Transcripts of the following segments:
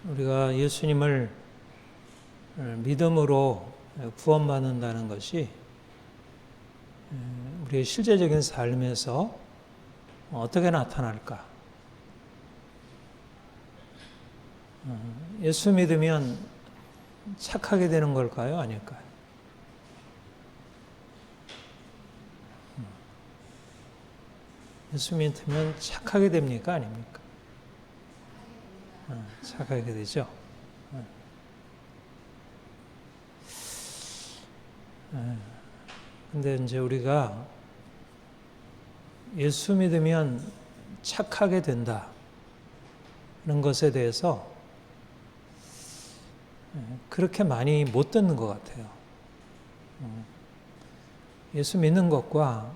우리가 예수님을 믿음으로 구원받는다는 것이 우리의 실제적인 삶에서 어떻게 나타날까? 예수 믿으면 착하게 되는 걸까요? 아닐까요? 예수 믿으면 착하게 됩니까? 아닙니까? 착하게 되죠. 근데 이제 우리가 예수 믿으면 착하게 된다는 것에 대해서 그렇게 많이 못 듣는 것 같아요. 예수 믿는 것과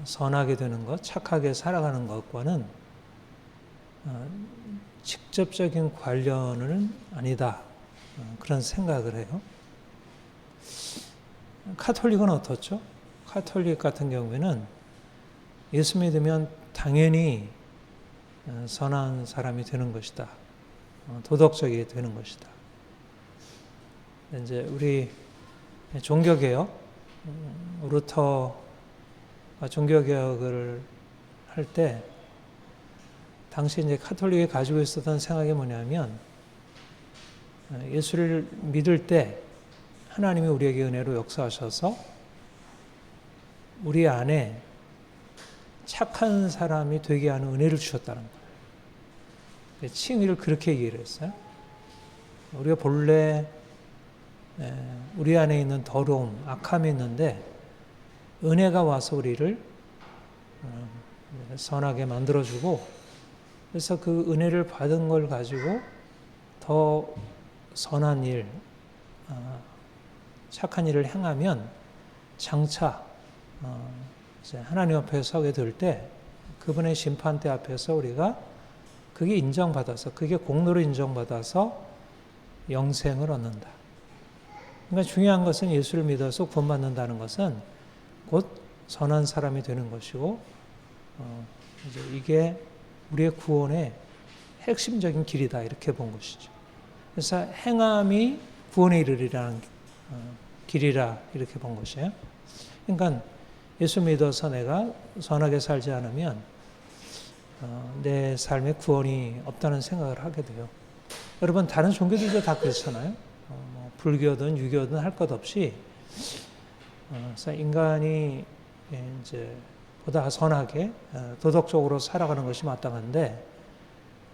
선하게 되는 것, 착하게 살아가는 것과는 직접적인 관련은 아니다. 그런 생각을 해요. 카톨릭은 어떻죠? 카톨릭 같은 경우에는 예수 믿으면 당연히 선한 사람이 되는 것이다. 도덕적이 되는 것이다. 이제 우리 종교개혁, 루터가 종교개혁을 할 때 당시 이제 카톨릭이 가지고 있었던 생각이 뭐냐면 예수를 믿을 때 하나님이 우리에게 은혜로 역사하셔서 우리 안에 착한 사람이 되게 하는 은혜를 주셨다는 거예요. 칭의를 그렇게 얘기를 했어요. 우리가 본래 우리 안에 있는 더러움, 악함이 있는데 은혜가 와서 우리를 선하게 만들어주고 그래서 그 은혜를 받은 걸 가지고 더 선한 일, 착한 일을 행하면 장차 이제 하나님 앞에 서게 될 때 그분의 심판대 앞에서 우리가 그게 인정받아서 그게 공로로 인정받아서 영생을 얻는다. 그러니까 중요한 것은 예수를 믿어서 구원받는다는 것은 곧 선한 사람이 되는 것이고 이제 이게 우리의 구원의 핵심적인 길이다 이렇게 본 것이죠. 그래서 행함이 구원에 이르리라는 길이라 이렇게 본 것이에요. 그러니까 예수 믿어서 내가 선하게 살지 않으면 내 삶에 구원이 없다는 생각을 하게 돼요. 여러분 다른 종교들도 다 그렇잖아요. 불교든 유교든 할 것 없이 그래서 인간이 이제 보다 선하게 도덕적으로 살아가는 것이 마땅한데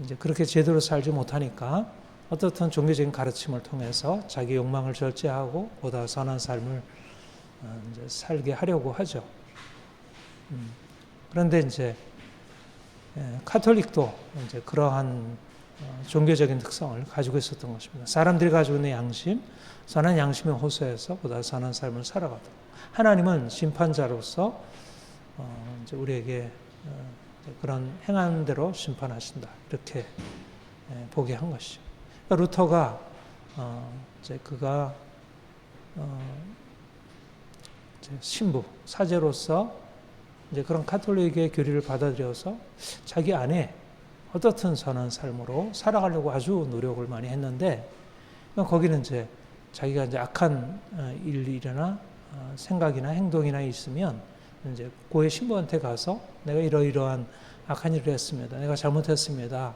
이제 그렇게 제대로 살지 못하니까 어떻든 종교적인 가르침을 통해서 자기 욕망을 절제하고 보다 선한 삶을 이제 살게 하려고 하죠. 그런데 이제 카톨릭도 이제 그러한 종교적인 특성을 가지고 있었던 것입니다. 사람들이 가지고 있는 양심, 선한 양심에 호소해서 보다 선한 삶을 살아가도록. 하나님은 심판자로서 이제 우리에게 그런 행한 대로 심판하신다. 이렇게 보게 한 것이죠. 그러니까 루터가 이제 그가 이제 신부, 사제로서 이제 그런 카톨릭의 교리를 받아들여서 자기 안에 어떻든 선한 삶으로 살아가려고 아주 노력을 많이 했는데 거기는 이제 자기가 이제 악한 일이나 생각이나 행동이나 있으면 이제 고해 신부한테 가서 내가 이러이러한 악한 일을 했습니다. 내가 잘못했습니다.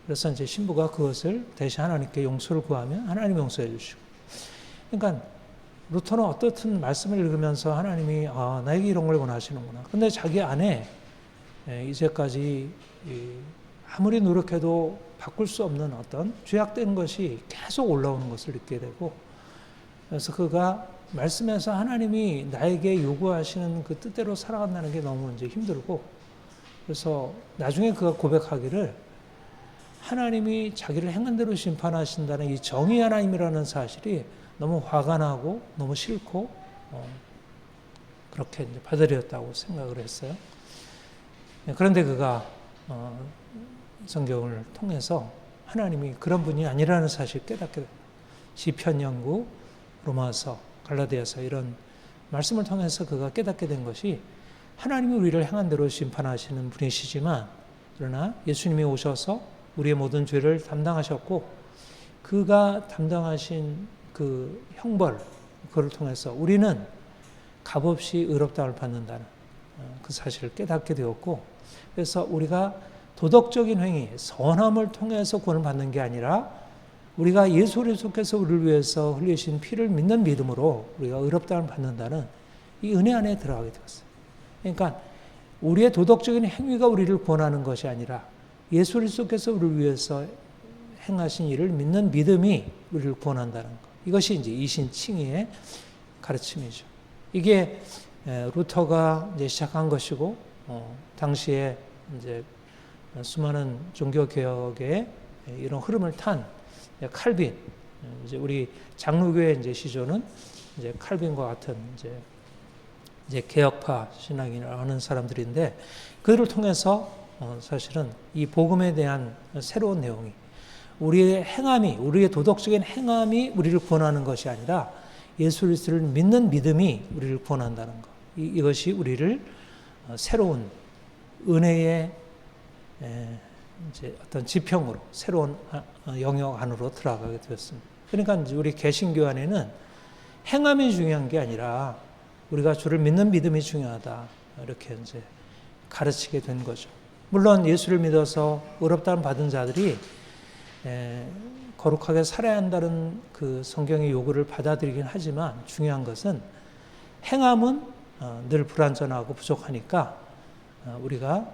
그래서 이제 신부가 그것을 대신 하나님께 용서를 구하면 하나님이 용서해 주시고. 그러니까 루터는 어떻든 말씀을 읽으면서 하나님이 나에게 이런 걸 원하시는구나. 근데 자기 안에 이제까지 아무리 노력해도 바꿀 수 없는 어떤 죄악된 것이 계속 올라오는 것을 느끼게 되고 그래서 그가 말씀에서 하나님이 나에게 요구하시는 그 뜻대로 살아간다는 게 너무 이제 힘들고 그래서 나중에 그가 고백하기를 하나님이 자기를 행한 대로 심판하신다는 이 정의 하나님이라는 사실이 너무 화가 나고 너무 싫고 그렇게 이제 받아들였다고 생각을 했어요. 그런데 그가 성경을 통해서 하나님이 그런 분이 아니라는 사실을 깨닫게 됩니다. 시편 연구, 로마서, 갈라디아서 이런 말씀을 통해서 그가 깨닫게 된 것이 하나님이 우리를 행한 대로 심판하시는 분이시지만, 그러나 예수님이 오셔서 우리의 모든 죄를 담당하셨고, 그가 담당하신 그 형벌, 그걸 통해서 우리는 값없이 의롭다함을 받는다는 그 사실을 깨닫게 되었고, 그래서 우리가 도덕적인 행위, 선함을 통해서 구원을 받는 게 아니라 우리가 예수 그리스도께서 우리를 위해서 흘리신 피를 믿는 믿음으로 우리가 의롭다함을 받는다는 이 은혜 안에 들어가게 되었어요. 그러니까 우리의 도덕적인 행위가 우리를 구원하는 것이 아니라 예수 그리스도께서 우리를 위해서 행하신 일을 믿는 믿음이 우리를 구원한다는 것. 이것이 이제 이신칭의의 가르침이죠. 이게 루터가 이제 시작한 것이고, 당시에 이제 수많은 종교 개혁의 이런 흐름을 탄 칼빈, 이제 우리 장로교의 이제 시조는 이제 칼빈과 같은 이제 개혁파 신앙이라고 하는 사람들인데, 그들을 통해서 사실은 이 복음에 대한 새로운 내용이, 우리의 행함이, 우리의 도덕적인 행함이 우리를 구원하는 것이 아니라 예수 그리스도를 믿는 믿음이 우리를 구원한다는 것. 이것이 우리를 새로운 은혜의 이제 어떤 지평으로, 새로운 영역 안으로 들어가게 되었습니다. 그러니까 이제 우리 개신교 안에는 행함이 중요한 게 아니라 우리가 주를 믿는 믿음이 중요하다, 이렇게 이제 가르치게 된 거죠. 물론 예수를 믿어서 의롭다함 받은 자들이 거룩하게 살아야 한다는 그 성경의 요구를 받아들이긴 하지만, 중요한 것은 행함은 늘 불완전하고 부족하니까 우리가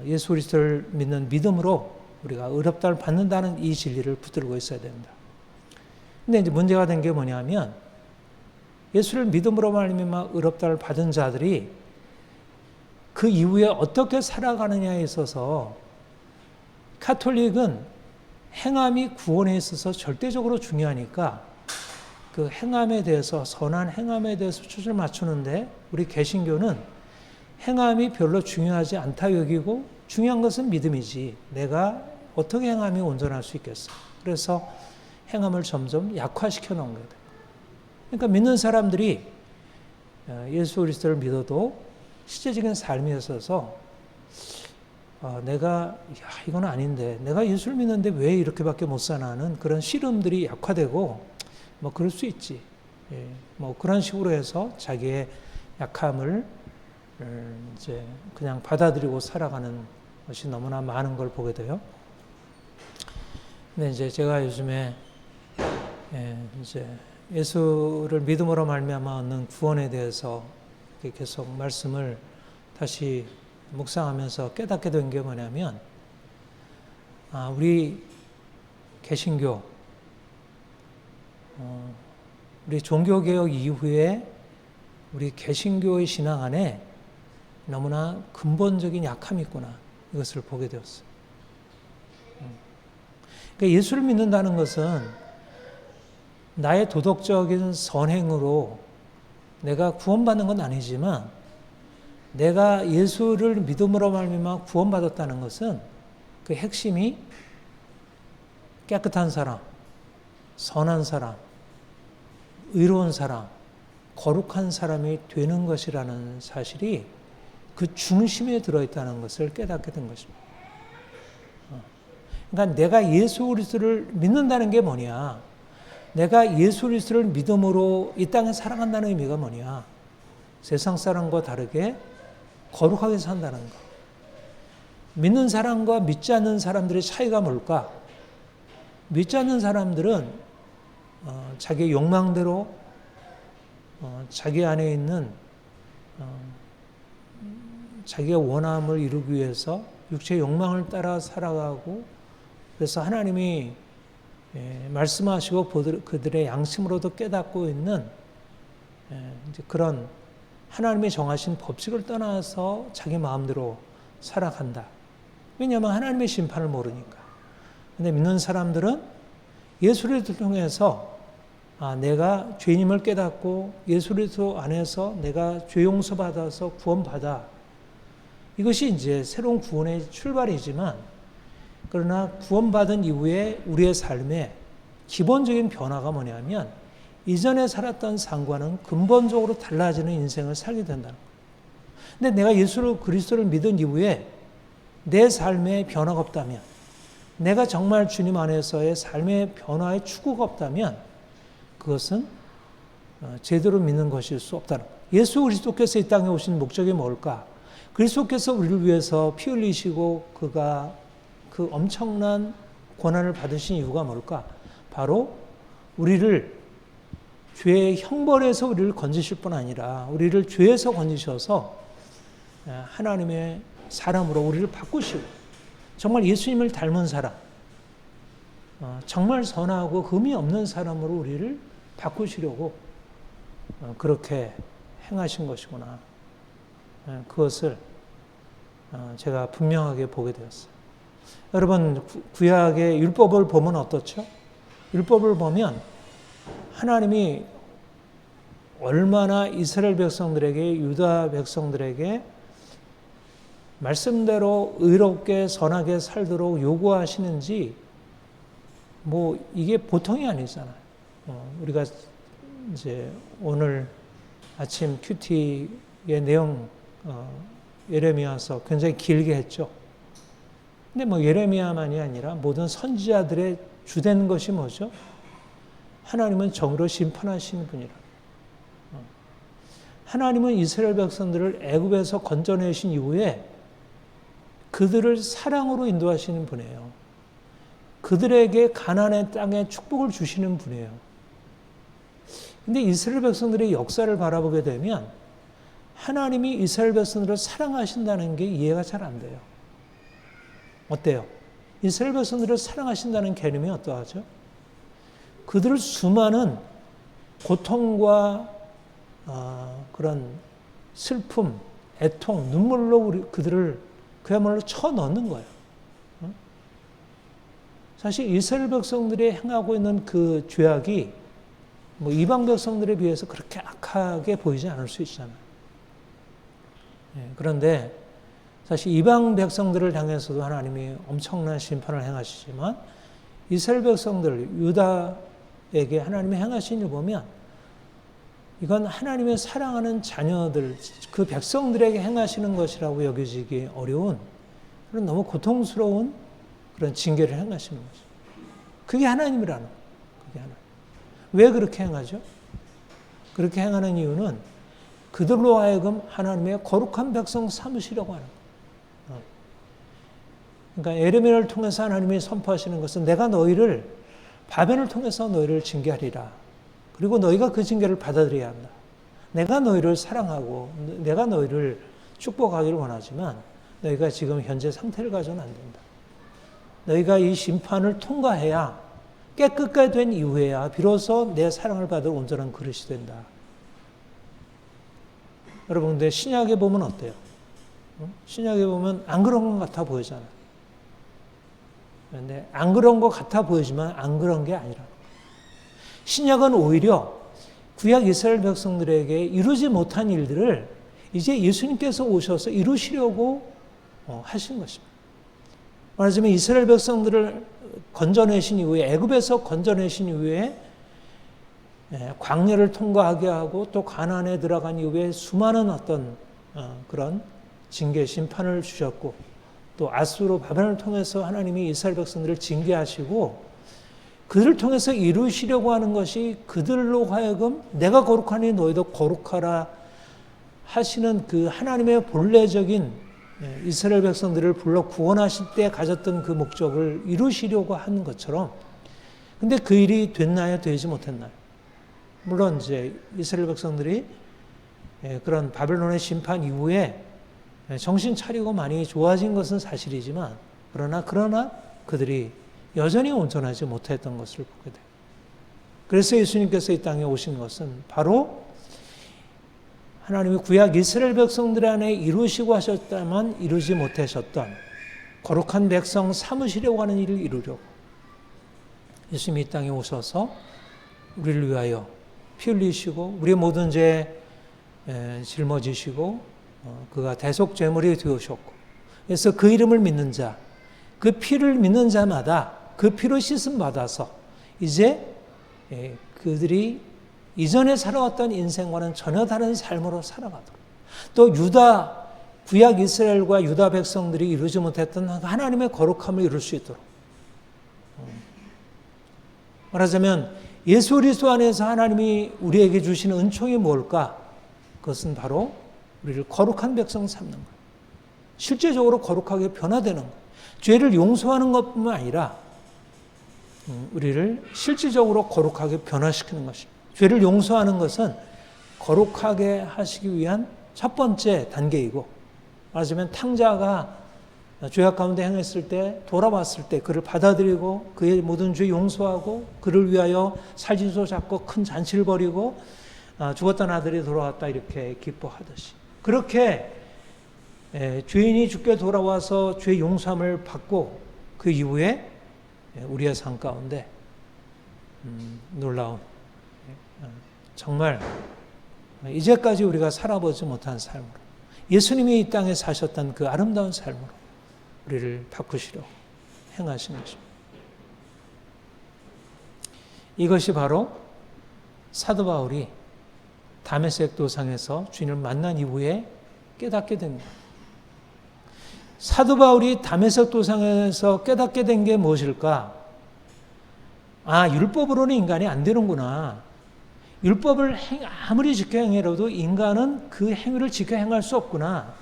예수 그리스도를 믿는 믿음으로 우리가 의롭다함을 받는다는 이 진리를 붙들고 있어야 됩니다. 근데 이제 문제가 된 게 뭐냐면, 예수를 믿음으로 말미암아 의롭다함을 받은 자들이 그 이후에 어떻게 살아가느냐에 있어서 카톨릭은 행함이 구원에 있어서 절대적으로 중요하니까 그 행함에 대해서, 선한 행함에 대해서 초점을 맞추는데, 우리 개신교는 행함이 별로 중요하지 않다 여기고, 중요한 것은 믿음이지 내가 어떻게 행함이 온전할 수 있겠어. 그래서 행함을 점점 약화시켜 놓은 거예요. 그러니까 믿는 사람들이 예수 그리스도를 믿어도 실제적인 삶에 있어서 내가 이건 아닌데, 내가 예수를 믿는데 왜 이렇게밖에 못 사나는 그런 씨름들이 약화되고, 뭐 그럴 수 있지. 뭐 그런 식으로 해서 자기의 약함을 이제 그냥 받아들이고 살아가는 것이 너무나 많은 걸 보게 돼요. 근데 이제 제가 요즘에 이제 예수를 믿음으로 말미암아 얻는 구원에 대해서 계속 말씀을 다시 묵상하면서 깨닫게 된 게 뭐냐면, 우리 개신교, 우리 종교개혁 이후에 우리 개신교의 신앙 안에 너무나 근본적인 약함이 있구나, 이것을 보게 되었어요. 그러니까 예수를 믿는다는 것은 나의 도덕적인 선행으로 내가 구원받는 건 아니지만, 내가 예수를 믿음으로 말미암아 구원받았다는 것은 그 핵심이 깨끗한 사람, 선한 사람, 의로운 사람, 거룩한 사람이 되는 것이라는 사실이 그 중심에 들어있다는 것을 깨닫게 된 것입니다. 그러니까 내가 예수 그리스도를 믿는다는 게 뭐냐? 내가 예수 그리스도를 믿음으로 이 땅에 살아간다는 의미가 뭐냐? 세상 사람과 다르게 거룩하게 산다는 것. 믿는 사람과 믿지 않는 사람들의 차이가 뭘까? 믿지 않는 사람들은 자기 욕망대로 자기 안에 있는 자기의 원함을 이루기 위해서 육체의 욕망을 따라 살아가고, 그래서 하나님이 말씀하시고 그들의 양심으로도 깨닫고 있는 이제 그런 하나님이 정하신 법칙을 떠나서 자기 마음대로 살아간다. 왜냐하면 하나님의 심판을 모르니까. 근데 믿는 사람들은 예수를 통해서 내가 죄인임을 깨닫고 예수 그리스도 안에서 내가 죄 용서받아서 구원받아. 이것이 이제 새로운 구원의 출발이지만, 그러나 구원받은 이후에 우리의 삶에 기본적인 변화가 뭐냐면, 이전에 살았던 삶과는 근본적으로 달라지는 인생을 살게 된다는 거예요. 근데 내가 예수 그리스도를 믿은 이후에 내 삶에 변화가 없다면, 내가 정말 주님 안에서의 삶의 변화의 추구가 없다면 그것은 제대로 믿는 것일 수 없다는 거예요. 예수 그리스도께서 이 땅에 오신 목적이 뭘까? 그리스도께서 우리를 위해서 피 흘리시고 그가 그 엄청난 고난을 받으신 이유가 뭘까? 바로 우리를 죄의 형벌에서 우리를 건지실 뿐 아니라 우리를 죄에서 건지셔서 하나님의 사람으로 우리를 바꾸시고 정말 예수님을 닮은 사람, 정말 선하고 흠이 없는 사람으로 우리를 바꾸시려고 그렇게 행하신 것이구나. 그것을 제가 분명하게 보게 되었어요. 여러분, 구약의 율법을 보면 어떻죠? 율법을 보면 하나님이 얼마나 이스라엘 백성들에게, 유다 백성들에게 말씀대로 의롭게 선하게 살도록 요구하시는지 이게 보통이 아니잖아요. 우리가 이제 오늘 아침 큐티의 내용 예레미야서 굉장히 길게 했죠. 근데 예레미야만이 아니라 모든 선지자들의 주된 것이 뭐죠? 하나님은 정의로 심판하시는 분이라. 하나님은 이스라엘 백성들을 애굽에서 건져내신 이후에 그들을 사랑으로 인도하시는 분이에요. 그들에게 가나안의 땅에 축복을 주시는 분이에요. 근데 이스라엘 백성들의 역사를 바라보게 되면 하나님이 이스라엘 백성들을 사랑하신다는 게 이해가 잘 안 돼요. 어때요? 이스라엘 백성들을 사랑하신다는 개념이 어떠하죠? 그들을 수많은 고통과 그런 슬픔, 애통, 눈물로 그들을 그야말로 쳐넣는 거예요. 사실 이스라엘 백성들이 행하고 있는 그 죄악이 이방 백성들에 비해서 그렇게 악하게 보이지 않을 수 있잖아요. 그런데 사실 이방 백성들을 향해서도 하나님이 엄청난 심판을 행하시지만 이스라엘 백성들, 유다에게 하나님이 행하신 일 보면 이건 하나님의 사랑하는 자녀들, 그 백성들에게 행하시는 것이라고 여겨지기 어려운 그런 너무 고통스러운 그런 징계를 행하시는 거죠. 그게 하나님이라는 거예요. 그게 하나님. 왜 그렇게 행하죠? 그렇게 행하는 이유는 그들로 하여금 하나님의 거룩한 백성 삼으시려고 하는 거예요. 그러니까 예레미야를 통해서 하나님이 선포하시는 것은 내가 너희를 바벨을 통해서 너희를 징계하리라. 그리고 너희가 그 징계를 받아들여야 한다. 내가 너희를 사랑하고 내가 너희를 축복하기를 원하지만 너희가 지금 현재 상태를 가져는 안 된다. 너희가 이 심판을 통과해야 깨끗하게 된 이후에야 비로소 내 사랑을 받을 온전한 그릇이 된다. 여러분, 근데 신약에 보면 어때요? 신약에 보면 안 그런 것 같아 보이잖아요. 그런데 안 그런 것 같아 보이지만 안 그런 게 아니라 신약은 오히려 구약 이스라엘 백성들에게 이루지 못한 일들을 이제 예수님께서 오셔서 이루시려고 하신 것입니다. 말하자면 이스라엘 백성들을 건져내신 이후에 애굽에서 건져내신 이후에 광야를 통과하게 하고 또 가나안에 들어간 이후에 수많은 어떤 그런 징계 심판을 주셨고 또 아수르 바벨론을 통해서 하나님이 이스라엘 백성들을 징계하시고 그들을 통해서 이루시려고 하는 것이 그들로 하여금 내가 거룩하니 너희도 거룩하라 하시는 그 하나님의 본래적인 이스라엘 백성들을 불러 구원하실 때 가졌던 그 목적을 이루시려고 하는 것처럼 근데 그 일이 됐나요? 되지 못했나요? 물론 이제 이스라엘 백성들이 그런 바벨론의 심판 이후에 정신 차리고 많이 좋아진 것은 사실이지만 그러나 그들이 여전히 온전하지 못했던 것을 보게 돼요. 그래서 예수님께서 이 땅에 오신 것은 바로 하나님이 구약 이스라엘 백성들 안에 이루시고 하셨다만 이루지 못하셨던 거룩한 백성 삼으시려고 하는 일을 이루려고 예수님이 이 땅에 오셔서 우리를 위하여 피 흘리시고 우리의 모든 죄 짊어지시고 그가 대속죄물이 되오셨고 그래서 그 이름을 믿는 자, 그 피를 믿는 자마다 그 피로 씻음 받아서 이제 그들이 이전에 살아왔던 인생과는 전혀 다른 삶으로 살아가도록 또 유다, 구약 이스라엘과 유다 백성들이 이루지 못했던 하나님의 거룩함을 이룰 수 있도록. 말하자면 예수 그리스도 안에서 하나님이 우리에게 주시는 은총이 뭘까? 그것은 바로 우리를 거룩한 백성 삼는 것. 실제적으로 거룩하게 변화되는 것. 죄를 용서하는 것뿐만 아니라 우리를 실질적으로 거룩하게 변화시키는 것입니다. 죄를 용서하는 것은 거룩하게 하시기 위한 첫 번째 단계이고, 말하자면 탕자가 죄악 가운데 행했을 때 돌아왔을 때 그를 받아들이고 그의 모든 죄 용서하고 그를 위하여 살진소 잡고 큰 잔치를 벌이고 죽었던 아들이 돌아왔다 이렇게 기뻐하듯이, 그렇게 죄인이 죽게 돌아와서 죄 용서함을 받고 그 이후에 우리의 삶 가운데 놀라운, 정말 이제까지 우리가 살아보지 못한 삶으로, 예수님이 이 땅에 사셨던 그 아름다운 삶으로 우리를 바꾸시려고 행하신 것입니다. 이것이 바로 사도 바울이 다메섹 도상에서 주님을 만난 이후에 깨닫게 된 거예요. 사도 바울이 다메섹 도상에서 깨닫게 된 게 무엇일까? 율법으로는 인간이 안 되는구나. 율법을 아무리 지켜 행해도 인간은 그 행위를 지켜 행할 수 없구나.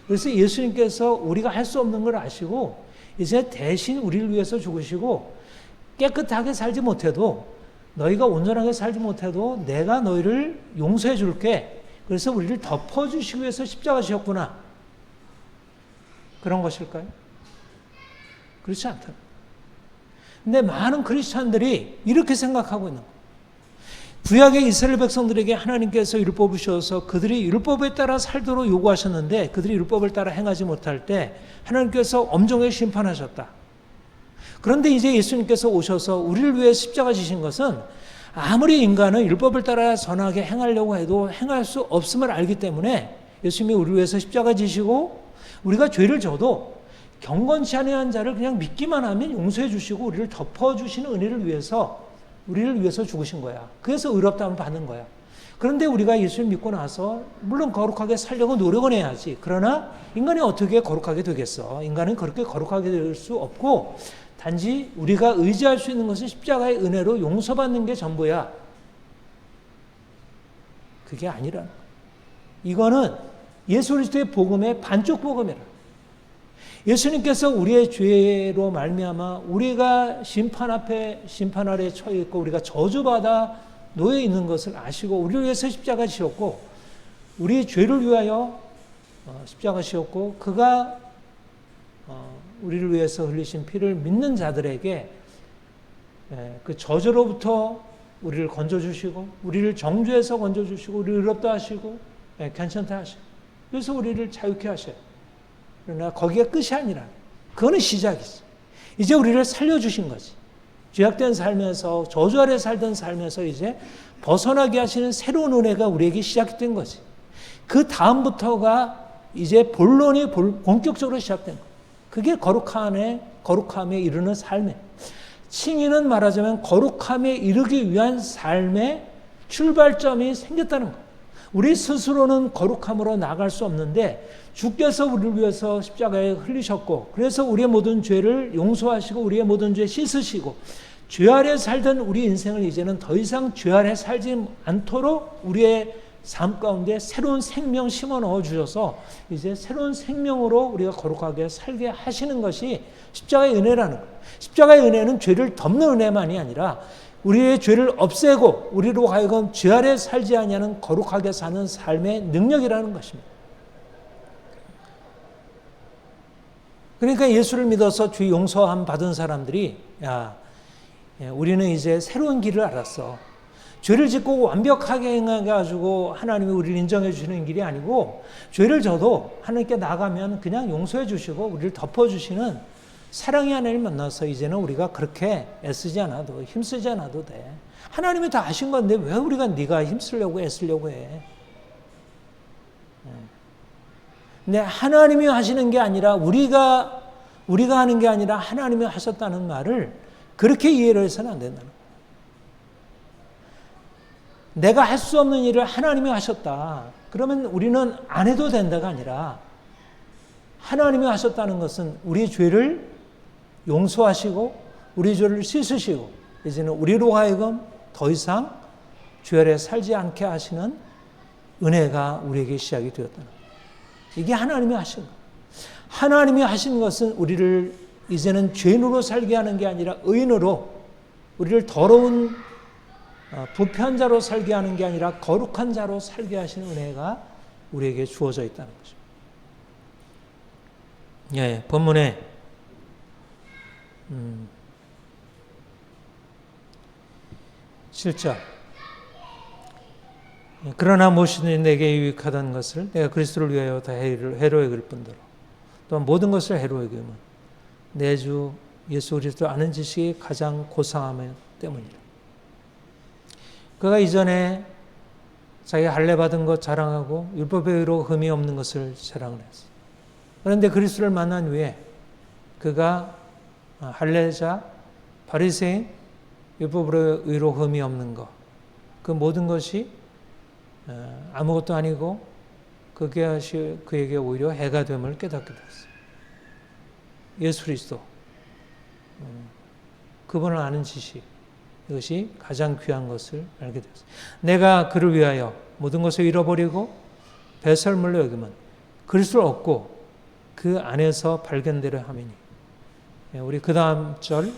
그래서 예수님께서 우리가 할 수 없는 걸 아시고 이제 대신 우리를 위해서 죽으시고, 깨끗하게 살지 못해도, 너희가 온전하게 살지 못해도 내가 너희를 용서해 줄게. 그래서 우리를 덮어주시기 위해서 십자가 지셨구나. 그런 것일까요? 그렇지 않다. 근데 많은 크리스찬들이 이렇게 생각하고 있는 거예요. 구약의 이스라엘 백성들에게 하나님께서 율법을 주셔서 그들이 율법에 따라 살도록 요구하셨는데 그들이 율법을 따라 행하지 못할 때 하나님께서 엄정하게 심판하셨다. 그런데 이제 예수님께서 오셔서 우리를 위해 십자가 지신 것은 아무리 인간은 율법을 따라 선하게 행하려고 해도 행할 수 없음을 알기 때문에 예수님이 우리를 위해서 십자가 지시고, 우리가 죄를 져도 경건치 아니한 자를 그냥 믿기만 하면 용서해 주시고 우리를 덮어주시는 은혜를 위해서, 우리를 위해서 죽으신 거야. 그래서 의롭다함을 받는 거야. 그런데 우리가 예수를 믿고 나서 물론 거룩하게 살려고 노력은 해야지. 그러나 인간이 어떻게 거룩하게 되겠어? 인간은 그렇게 거룩하게 될 수 없고, 단지 우리가 의지할 수 있는 것은 십자가의 은혜로 용서받는 게 전부야. 그게 아니라, 이거는 예수 그리스도의 복음의 반쪽 복음이라. 예수님께서 우리의 죄로 말미암아 우리가 심판 아래 처해 있고 우리가 저주받아 놓여 있는 것을 아시고 우리를 위해서 십자가 지셨고, 우리의 죄를 위하여 십자가 지셨고, 그가 우리를 위해서 흘리신 피를 믿는 자들에게 그 저주로부터 우리를 건져주시고, 우리를 정죄에서 건져주시고, 우리를 의롭다 하시고, 괜찮다 하시고, 그래서 우리를 자유케 하셔요. 그러나 거기가 끝이 아니라, 그거는 시작이지. 이제 우리를 살려주신 거지. 죄악된 삶에서, 저주 아래 살던 삶에서 이제 벗어나게 하시는 새로운 은혜가 우리에게 시작된 거지. 그 다음부터가 이제 본론이 본격적으로 시작된 거야. 그게 거룩함에 이르는 삶에, 칭의는 말하자면 거룩함에 이르기 위한 삶의 출발점이 생겼다는 거야. 우리 스스로는 거룩함으로 나갈 수 없는데 주께서 우리를 위해서 십자가에 흘리셨고, 그래서 우리의 모든 죄를 용서하시고 우리의 모든 죄 씻으시고, 죄 아래 살던 우리 인생을 이제는 더 이상 죄 아래 살지 않도록 우리의 삶 가운데 새로운 생명 심어 넣어 주셔서 이제 새로운 생명으로 우리가 거룩하게 살게 하시는 것이 십자가의 은혜라는 거예요. 십자가의 은혜는 죄를 덮는 은혜만이 아니라 우리의 죄를 없애고 우리로 하여금 죄 아래 살지 아니하는 거룩하게 사는 삶의 능력이라는 것입니다. 그러니까 예수를 믿어서 죄 용서함 받은 사람들이, 우리는 이제 새로운 길을 알았어. 죄를 짓고 완벽하게 행해가지고 하나님이 우리를 인정해 주시는 길이 아니고, 죄를 져도 하나님께 나가면 그냥 용서해 주시고 우리를 덮어주시는 사랑의 하나님 만나서 이제는 우리가 그렇게 애쓰지 않아도, 힘쓰지 않아도 돼. 하나님이 다 하신 건데 왜 우리가 네가 힘쓰려고 애쓰려고 해. 근데 하나님이 하시는 게 아니라 우리가 하는 게 아니라 하나님이 하셨다는 말을 그렇게 이해를 해서는 안 된다는 거예요. 내가 할 수 없는 일을 하나님이 하셨다. 그러면 우리는 안 해도 된다가 아니라 하나님이 하셨다는 것은 우리 죄를 용서하시고 우리 죄를 씻으시고 이제는 우리로 하여금 더 이상 죄 아래 살지 않게 하시는 은혜가 우리에게 시작이 되었다는 거예요. 이게 하나님이 하신 거예요. 하나님이 하신 것은 우리를 이제는 죄인으로 살게 하는 게 아니라 의인으로, 우리를 더러운 부패한 자로 살게 하는 게 아니라 거룩한 자로 살게 하시는 은혜가 우리에게 주어져 있다는 거죠. 예, 본문에 7절. 그러나 무엇이든지 내게 유익하던 것을 내가 그리스도를 위하여 다 해로 여길 뿐더러 또한 모든 것을 해로 여기면 내 주 예수 그리스도 아는 지식이 가장 고상함 때문이라. 그가 이전에 자기가 할례 받은 것 자랑하고 율법의 의로 흠이 없는 것을 자랑을 했어. 그런데 그리스도를 만난 후에 그가 할례자, 바리새인, 율법의 의로 흠이 없는 것, 그 모든 것이 아무것도 아니고 그에게 오히려 해가 됨을 깨닫게 되었어요. 예수 그리스도, 그분을 아는 지식, 이것이 가장 귀한 것을 알게 되었어요. 내가 그를 위하여 모든 것을 잃어버리고 배설물로 여기면 그리스도를 얻고 그 안에서 발견되려 함이니. 우리 그 다음 절,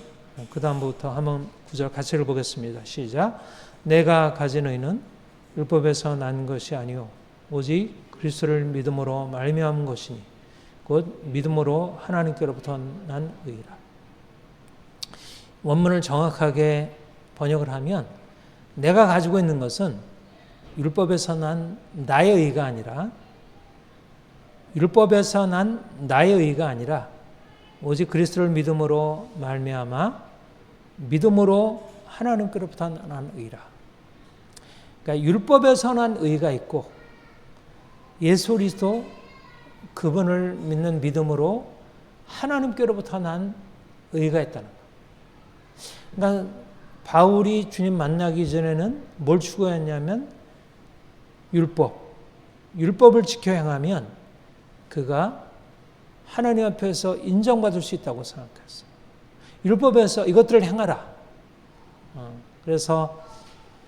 그 다음부터 한번 구절 같이 읽어보겠습니다. 시작. 내가 가진 의는 율법에서 난 것이 아니요 오직 그리스도를 믿음으로 말미암은 것이니 곧 믿음으로 하나님께로부터 난 의라. 원문을 정확하게 번역을 하면 내가 가지고 있는 것은 율법에서 난 나의 의가 아니라 오직 그리스도를 믿음으로 말미암아 믿음으로 하나님께로부터 난 의라. 그러니까 율법에서 난 의가 있고 예수 그리스도 그분을 믿는 믿음으로 하나님께로부터 난 의가 있다는 거예요. 그러니까 바울이 주님 만나기 전에는 뭘 추구했냐면 율법을 지켜 행하면 그가 하나님 앞에서 인정받을 수 있다고 생각했어요. 율법에서 이것들을 행하라. 그래서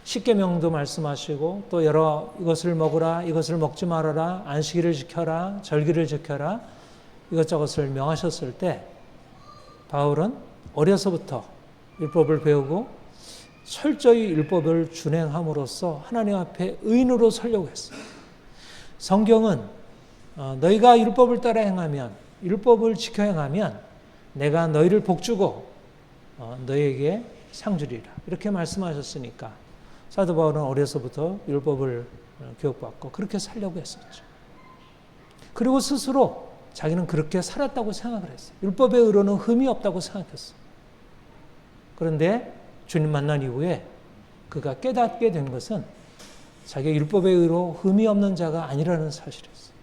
십계명도 말씀하시고 또 여러 이것을 먹으라, 이것을 먹지 말아라, 안식일을 지켜라, 절기를 지켜라 이것저것을 명하셨을 때 바울은 어려서부터 율법을 배우고 철저히 율법을 준행함으로써 하나님 앞에 의인으로 서려고 했어요. 성경은 너희가 율법을 따라 행하면, 율법을 지켜 행하면 내가 너희를 복주고 너희에게 상 주리라. 이렇게 말씀하셨으니까 사도 바울은 어려서부터 율법을 교육받고 그렇게 살려고 했었죠. 그리고 스스로 자기는 그렇게 살았다고 생각을 했어요. 율법의 의로는 흠이 없다고 생각했어요. 그런데 주님 만난 이후에 그가 깨닫게 된 것은 자기가 율법의 의로 흠이 없는 자가 아니라는 사실이었어요.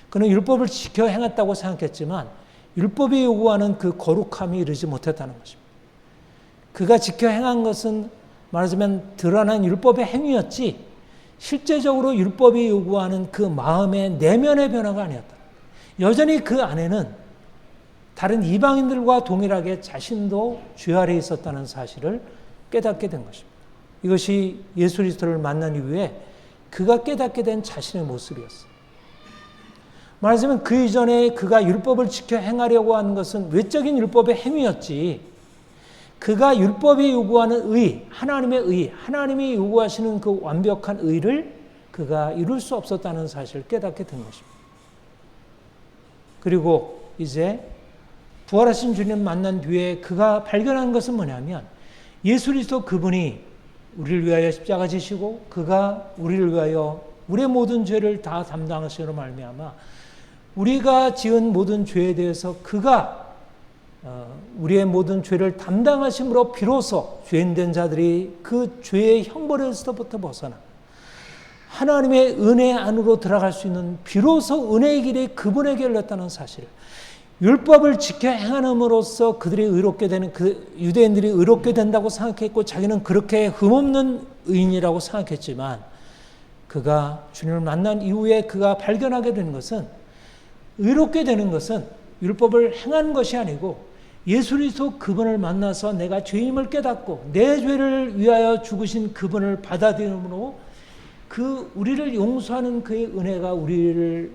그는 율법을 지켜 행했다고 생각했지만 율법이 요구하는 그 거룩함이 이르지 못했다는 것입니다. 그가 지켜 행한 것은 말하자면 드러난 율법의 행위였지 실제적으로 율법이 요구하는 그 마음의 내면의 변화가 아니었다. 여전히 그 안에는 다른 이방인들과 동일하게 자신도 죄 아래에 있었다는 사실을 깨닫게 된 것입니다. 이것이 예수 그리스도를 만난 이후에 그가 깨닫게 된 자신의 모습이었어요. 말하자면 그 이전에 그가 율법을 지켜 행하려고 하는 것은 외적인 율법의 행위였지 그가 율법이 요구하는 의, 하나님의 의, 하나님이 요구하시는 그 완벽한 의를 그가 이룰 수 없었다는 사실을 깨닫게 된 것입니다. 그리고 이제 부활하신 주님 만난 뒤에 그가 발견한 것은 뭐냐면 예수 그리스도 그분이 우리를 위하여 십자가 지시고 그가 우리를 위하여 우리의 모든 죄를 다 담당하시로 말미암아 우리가 지은 모든 죄에 대해서 그가 우리의 모든 죄를 담당하심으로 비로소 죄인된 자들이 그 죄의 형벌에서부터 벗어나 하나님의 은혜 안으로 들어갈 수 있는 비로소 은혜의 길이 그분에게 열렸다는 사실. 율법을 지켜 행함으로써 그들이 의롭게 되는 그 유대인들이 의롭게 된다고 생각했고 자기는 그렇게 흠없는 의인이라고 생각했지만 그가 주님을 만난 이후에 그가 발견하게 되는 것은, 의롭게 되는 것은 율법을 행한 것이 아니고 예수 그리스도 그분을 만나서 내가 죄임을 깨닫고 내 죄를 위하여 죽으신 그분을 받아들임으로 그 우리를 용서하는 그의 은혜가 우리를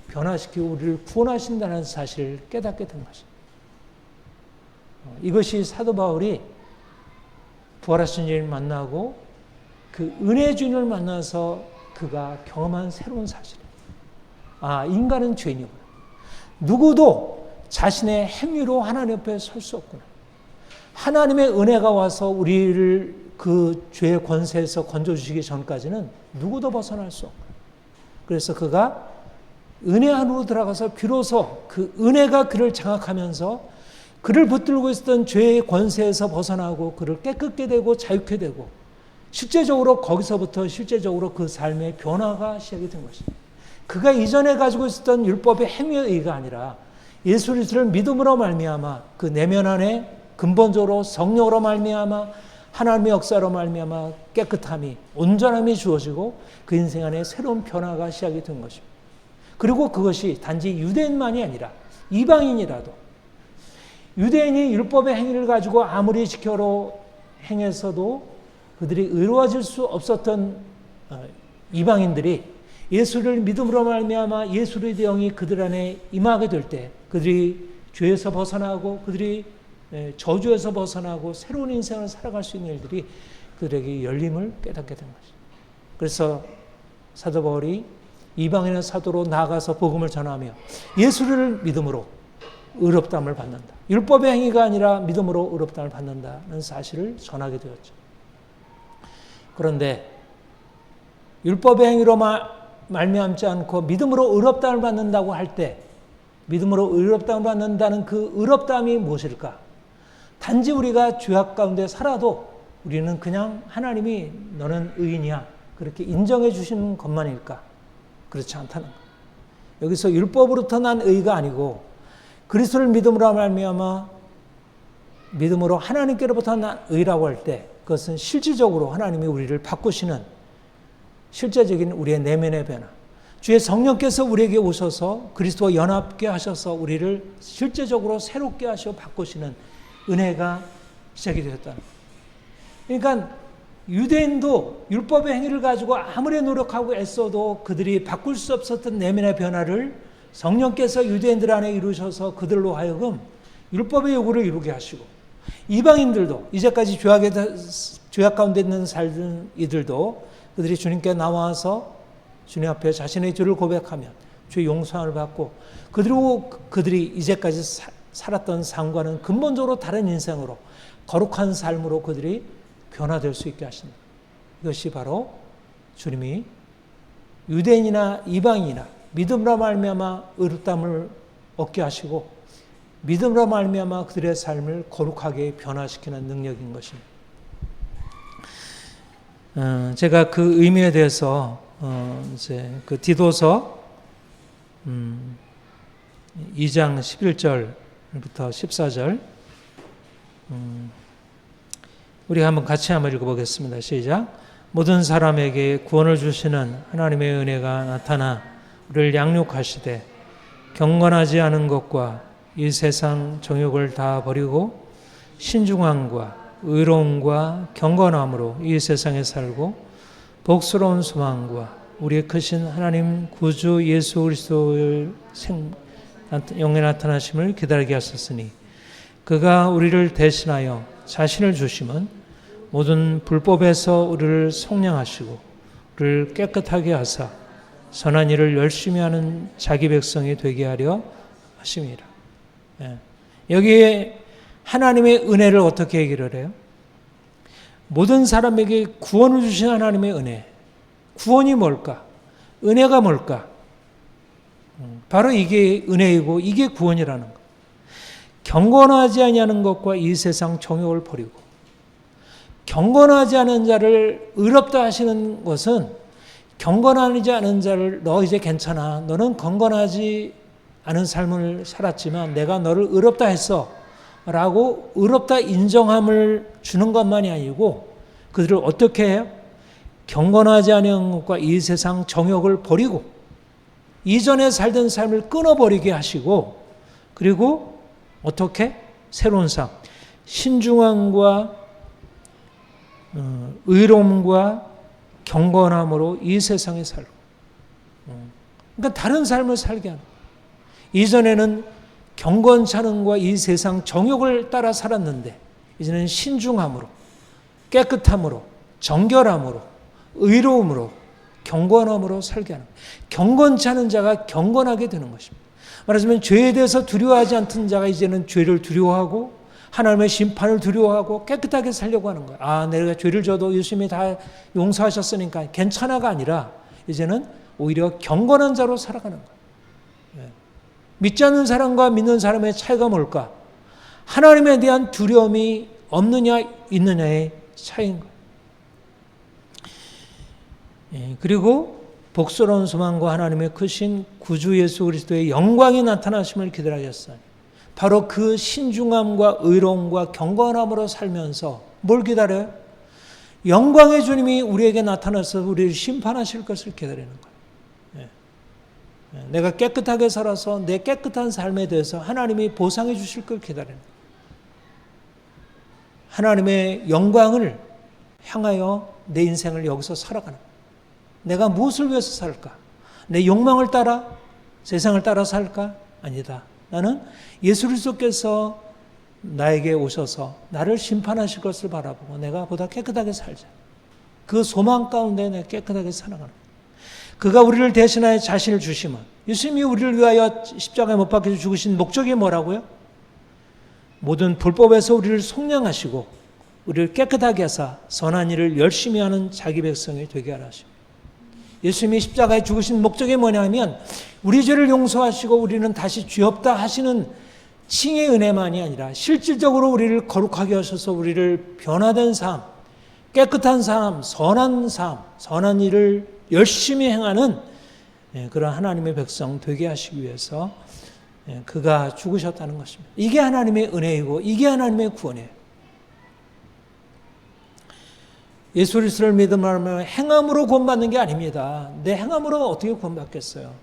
변화시키고 우리를 구원하신다는 사실을 깨닫게 된 것입니다. 이것이 사도 바울이 부활하신 주님을 만나고 그 은혜 주님을 만나서 그가 경험한 새로운 사실이에요. 아, 인간은 죄인이구나. 누구도 자신의 행위로 하나님 앞에 설 수 없구나. 하나님의 은혜가 와서 우리를 그 죄의 권세에서 건져주시기 전까지는 누구도 벗어날 수 없구나. 그래서 그가 은혜 안으로 들어가서 비로소 그 은혜가 그를 장악하면서 그를 붙들고 있었던 죄의 권세에서 벗어나고 그를 깨끗게 되고 자유케 되고 실제적으로 거기서부터 실제적으로 그 삶의 변화가 시작이 된 것입니다. 그가 이전에 가지고 있었던 율법의 행위의 의가 아니라 예수 그리스도를 믿음으로 말미암아 그 내면 안에 근본적으로 성령으로 말미암아 하나님의 역사로 말미암아 깨끗함이 온전함이 주어지고 그 인생 안에 새로운 변화가 시작이 된 것입니다. 그리고 그것이 단지 유대인만이 아니라 이방인이라도, 유대인이 율법의 행위를 가지고 아무리 지켜로 행해서도 그들이 의로워질 수 없었던 이방인들이 예수를 믿음으로 말미암아 예수 그리스도의 영이 그들 안에 임하게 될 때 그들이 죄에서 벗어나고 그들이 저주에서 벗어나고 새로운 인생을 살아갈 수 있는 일들이 그들에게 열림을 깨닫게 된 것입니다. 그래서 사도 바울이 이방인의 사도로 나아가서 복음을 전하며 예수를 믿음으로 의롭다함을 받는다. 율법의 행위가 아니라 믿음으로 의롭다함을 받는다는 사실을 전하게 되었죠. 그런데 율법의 행위로 말미암지 않고 믿음으로 의롭다함을 받는다고 할 때, 믿음으로 의롭다함을 받는다는 그 의롭다함이 무엇일까? 단지 우리가 죄악 가운데 살아도 우리는 그냥 하나님이 너는 의인이야 그렇게 인정해 주시는 것만일까? 그렇지 않다는 것. 여기서 율법으로부터 난 의가 아니고 그리스도를 믿음으로 말미암아 믿음으로 하나님께로부터 난 의라고 할 때 그것은 실질적으로 하나님이 우리를 바꾸시는 실제적인 우리의 내면의 변화, 주의 성령께서 우리에게 오셔서 그리스도와 연합게 하셔서 우리를 실제적으로 새롭게 하시고 바꾸시는 은혜가 시작이 되었다는 거예요. 그러니까 유대인도 율법의 행위를 가지고 아무리 노력하고 애써도 그들이 바꿀 수 없었던 내면의 변화를 성령께서 유대인들 안에 이루셔서 그들로 하여금 율법의 요구를 이루게 하시고, 이방인들도 이제까지 죄악 가운데 있는 살던 이들도 그들이 주님께 나와서 주님 앞에 자신의 죄를 고백하면 죄 용서함을 받고 그리고 그들이 이제까지 살았던 삶과는 근본적으로 다른 인생으로 거룩한 삶으로 그들이 변화될 수 있게 하신다. 이것이 바로 주님이 유대인이나 이방인이나 믿음으로 말미암아 의롭다함을 얻게 하시고 믿음으로 말미암아 그들의 삶을 거룩하게 변화시키는 능력인 것입니다. 제가 그 의미에 대해서 이제 그 디도서 2장 11절부터 14절 우리가 같이 한번 읽어보겠습니다. 시작. 모든 사람에게 구원을 주시는 하나님의 은혜가 나타나 우리를 양육하시되 경건하지 않은 것과 이 세상 정욕을 다 버리고 신중함과 의로움과 경건함으로 이 세상에 살고 복스러운 소망과 우리의 크신 하나님 구주 예수 그리스도의 영에 나타나심을 기다리게 하셨으니 그가 우리를 대신하여 자신을 주심은 모든 불법에서 우리를 속량하시고 우리를 깨끗하게 하사 선한 일을 열심히 하는 자기 백성이 되게 하려 하심이라. 여기에 하나님의 은혜를 어떻게 얘기를 해요? 모든 사람에게 구원을 주신 하나님의 은혜. 구원이 뭘까? 은혜가 뭘까? 바로 이게 은혜이고 이게 구원이라는 것. 경건하지 아니하는 것과 이 세상 정욕을 버리고, 경건하지 않은 자를 의롭다 하시는 것은 경건하지 않은 자를 너 이제 괜찮아. 너는 건건하지 않은 삶을 살았지만 내가 너를 의롭다 했어. 라고 의롭다 인정함을 주는 것만이 아니고 그들을 어떻게 해요? 경건하지 아니한 것과 이 세상 정욕을 버리고 이전에 살던 삶을 끊어버리게 하시고, 그리고 어떻게? 새로운 삶, 신중함과 의로움과 경건함으로 이 세상에 살고, 그러니까 다른 삶을 살게 하는 거예요. 이전에는 경건찬음과 이 세상 정욕을 따라 살았는데 이제는 신중함으로, 깨끗함으로, 정결함으로, 의로움으로, 경건함으로 살게 하는 거예요. 경건치 않은 자가 경건하게 되는 것입니다. 말하자면 죄에 대해서 두려워하지 않던 자가 이제는 죄를 두려워하고 하나님의 심판을 두려워하고 깨끗하게 살려고 하는 거예요. 아, 내가 죄를 져도 예수님이 다 용서하셨으니까 괜찮아가 아니라 이제는 오히려 경건한 자로 살아가는 거예요. 믿지 않는 사람과 믿는 사람의 차이가 뭘까? 하나님에 대한 두려움이 없느냐 있느냐의 차이인 거예요. 그리고 복스러운 소망과 하나님의 크신 구주 예수 그리스도의 영광이 나타나심을 기다리셨으니 바로 그 신중함과 의로움과 경건함으로 살면서 뭘 기다려요? 영광의 주님이 우리에게 나타나서 우리를 심판하실 것을 기다리는 거예요. 내가 깨끗하게 살아서 내 깨끗한 삶에 대해서 하나님이 보상해 주실 걸 기다리는 거예요. 하나님의 영광을 향하여 내 인생을 여기서 살아가는 거예요. 내가 무엇을 위해서 살까? 내 욕망을 따라? 세상을 따라 살까? 아니다. 나는 예수 그리스도께서 나에게 오셔서 나를 심판하실 것을 바라보고 내가 보다 깨끗하게 살자. 그 소망 가운데 내가 깨끗하게 살아가는 거예요. 그가 우리를 대신하여 자신을 주시면, 예수님이 우리를 위하여 십자가에 못 박혀 죽으신 목적이 뭐라고요? 모든 불법에서 우리를 속량하시고 우리를 깨끗하게 하사 선한 일을 열심히 하는 자기 백성이 되게 하십니다. 예수님이 십자가에 죽으신 목적이 뭐냐면 우리 죄를 용서하시고 우리는 다시 죄 없다 하시는 칭의 은혜만이 아니라 실질적으로 우리를 거룩하게 하셔서 우리를 변화된 삶, 깨끗한 삶, 선한 일을 열심히 행하는 그런 하나님의 백성 되게 하시기 위해서 그가 죽으셨다는 것입니다. 이게 하나님의 은혜이고 이게 하나님의 구원이에요. 예수 그리스도를 믿음으로 행함으로 구원받는 게 아닙니다. 내 행함으로 어떻게 구원받겠어요?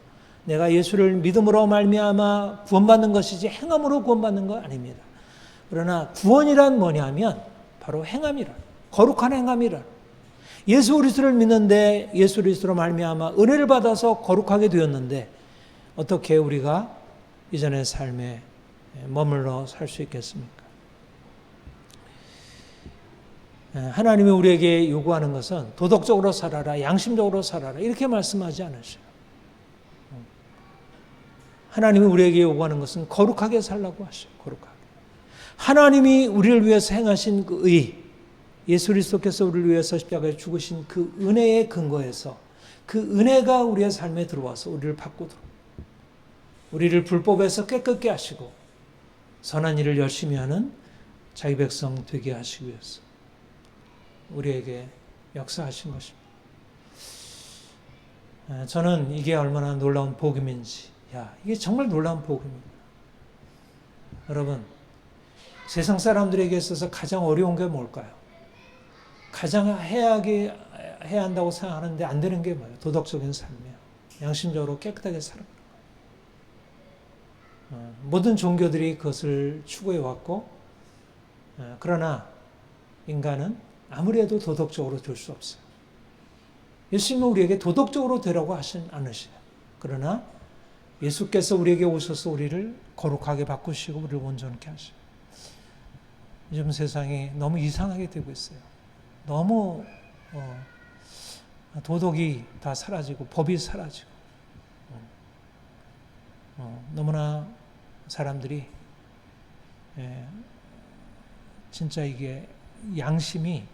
내가 예수를 믿음으로 말미암아 구원받는 것이지 행함으로 구원받는 거 아닙니다. 그러나 구원이란 뭐냐면 바로 행함이라, 거룩한 행함이라. 예수 그리스도를 믿는데 예수 그리스도로 말미암아 은혜를 받아서 거룩하게 되었는데 어떻게 우리가 이전의 삶에 머물러 살 수 있겠습니까? 하나님이 우리에게 요구하는 것은 도덕적으로 살아라, 양심적으로 살아라 이렇게 말씀하지 않으셔요. 하나님이 우리에게 요구하는 것은 거룩하게 살라고 하셔요. 거룩하게. 하나님이 우리를 위해서 행하신 그 의, 예수 그리스도께서 우리를 위해서 십자가에 죽으신 그 은혜의 근거에서 그 은혜가 우리의 삶에 들어와서 우리를 바꾸도록, 우리를 불법에서 깨끗게 하시고 선한 일을 열심히 하는 자기 백성 되게 하시기 위해서 우리에게 역사하신 것입니다. 저는 이게 얼마나 놀라운 복음인지, 이게 정말 놀라운 복음입니다. 여러분, 세상 사람들에게 있어서 가장 어려운 게 뭘까요? 가장 해야 한다고 생각하는데 안 되는 게 뭐예요? 도덕적인 삶이에요. 양심적으로 깨끗하게 살아가는 거예요. 모든 종교들이 그것을 추구해 왔고, 그러나 인간은 아무리 해도 도덕적으로 될 수 없어요. 예수님은 우리에게 도덕적으로 되라고 하신 않으셔요. 그러나 예수께서 우리에게 오셔서 우리를 거룩하게 바꾸시고 우리를 온전케 하셔요. 요즘 세상이 너무 이상하게 되고 있어요. 너무 도덕이 다 사라지고 법이 사라지고 너무나 사람들이 진짜 이게 양심이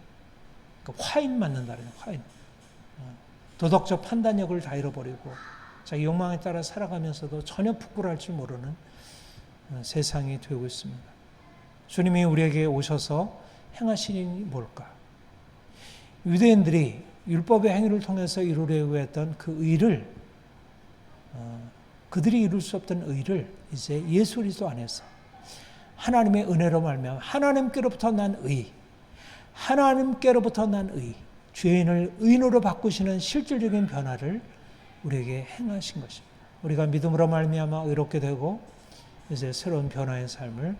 화인 맞는다는 화인. 도덕적 판단력을 다 잃어버리고 자기 욕망에 따라 살아가면서도 전혀 부끄러워할 줄 모르는 세상이 되고 있습니다. 주님이 우리에게 오셔서 행하신 일이 뭘까? 유대인들이 율법의 행위를 통해서 이루려고 했던 그 의를, 그들이 이룰 수 없던 의를 이제 예수 그리스도 안에서 하나님의 은혜로 말미암아 하나님께로부터 난 의, 죄인을 의인으로 바꾸시는 실질적인 변화를 우리에게 행하신 것입니다. 우리가 믿음으로 말미암아 의롭게 되고 이제 새로운 변화의 삶을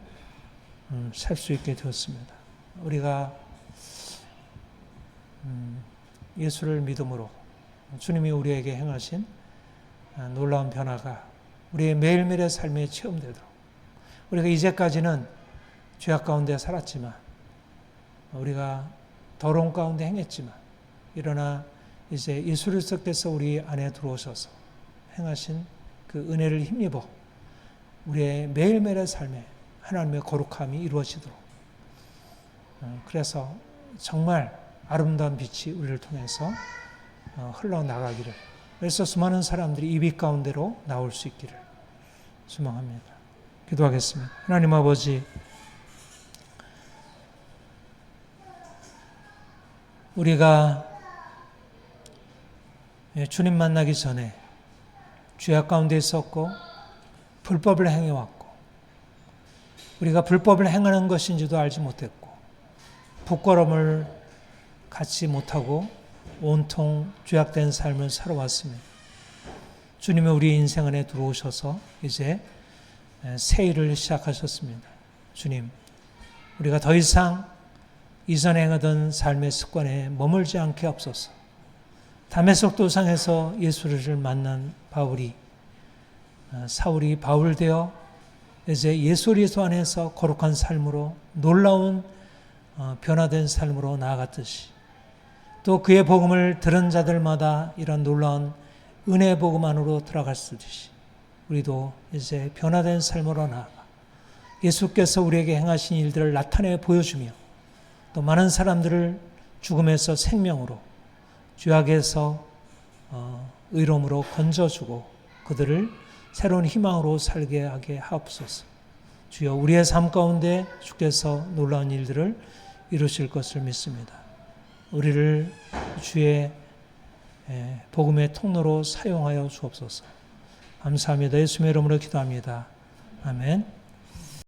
살 수 있게 되었습니다. 우리가 예수를 믿음으로 주님이 우리에게 행하신 놀라운 변화가 우리의 매일매일의 삶에 체험되도록, 우리가 이제까지는 죄악 가운데 살았지만, 우리가 더러운 가운데 행했지만, 그러나 이제 예수 그리스도께서 우리 안에 들어오셔서 행하신 그 은혜를 힘입어 우리의 매일매일의 삶에 하나님의 거룩함이 이루어지도록, 그래서 정말 아름다운 빛이 우리를 통해서 흘러나가기를, 그래서 수많은 사람들이 이 빛 가운데로 나올 수 있기를 소망합니다. 기도하겠습니다. 하나님 아버지, 우리가 주님 만나기 전에 죄악 가운데 있었고 불법을 행해왔고, 우리가 불법을 행하는 것인지도 알지 못했고 부끄러움을 갖지 못하고 온통 죄악된 삶을 살아왔으며, 주님이 우리 인생 안에 들어오셔서 이제 새 일을 시작하셨습니다. 주님, 우리가 더 이상 이전에 행하던 삶의 습관에 머물지 않게 하옵소서. 다메섹 도상에서 예수를 만난 사울이 바울 되어 이제 예수 그리스도 안에서 거룩한 삶으로, 놀라운 변화된 삶으로 나아갔듯이, 또 그의 복음을 들은 자들마다 이런 놀라운 은혜 복음 안으로 들어갔듯이, 우리도 이제 변화된 삶으로 나아가 예수께서 우리에게 행하신 일들을 나타내 보여주며, 또 많은 사람들을 죽음에서 생명으로, 죄악에서 의로움으로 건져주고 그들을 새로운 희망으로 살게 하게 하옵소서. 주여, 우리의 삶 가운데 주께서 놀라운 일들을 이루실 것을 믿습니다. 우리를 주의 복음의 통로로 사용하여 주옵소서. 감사합니다. 예수님의 이름으로 기도합니다. 아멘.